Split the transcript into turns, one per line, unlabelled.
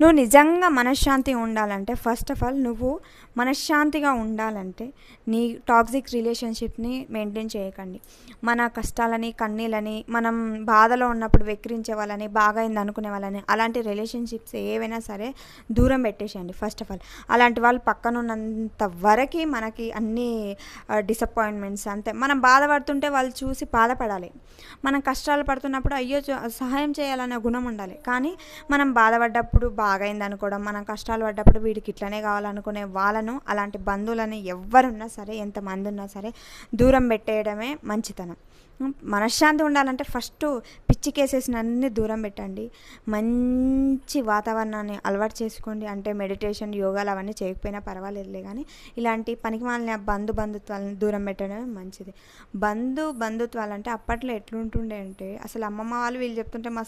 నువ్వు నిజంగా మనశ్శాంతిగా ఉండాలంటే ఫస్ట్ ఆఫ్ ఆల్ నువ్వు మనశ్శాంతిగా ఉండాలంటే నీ టాక్సిక్ రిలేషన్షిప్ని మెయింటైన్ చేయకండి. మన కష్టాలని కన్నీళ్ళని మనం బాధలో ఉన్నప్పుడు వెక్కిరించే వాళ్ళని బాగా అయింది అనుకునే వాళ్ళని అలాంటి రిలేషన్షిప్స్ ఏవైనా సరే దూరం పెట్టేసేయండి ఫస్ట్ ఆఫ్ ఆల్. అలాంటి వాళ్ళు పక్కన ఉన్నంత వరకు మనకి అన్ని డిసప్పాయింట్మెంట్స్ అంతే. మనం బాధపడుతుంటే వాళ్ళు చూసి బాధపడాలి. మనం కష్టాలు పడుతున్నప్పుడు అయ్యో సహాయం చేయాలనే గుణం ఉండాలి. కానీ మనం బాధపడ్డప్పుడు బాగైంది అనుకోవడం, మనం కష్టాలు పడ్డప్పుడు వీడికి ఇట్లనే కావాలనుకునే వాళ్ళను, అలాంటి బంధువులని ఎవ్వరున్నా సరే ఎంతమంది ఉన్నా సరే దూరం పెట్టేయడమే మంచితనం. మనశ్శాంతి ఉండాలంటే ఫస్ట్ పిచ్చి కేసెస్ని అన్నీ దూరం పెట్టండి. మంచి వాతావరణాన్ని అలవాటు చేసుకోండి. అంటే మెడిటేషన్ యోగాలు అవన్నీ చేయకపోయినా పర్వాలేదులే, కానీ ఇలాంటి పనికిమాలిన బంధుత్వాలను దూరం పెట్టడమే మంచిది. బంధుత్వాలు అంటే అప్పట్లో ఎట్లుంటుండే అంటే అసలు అమ్మమ్మ వాళ్ళు వీళ్ళు చెప్తుంటే మా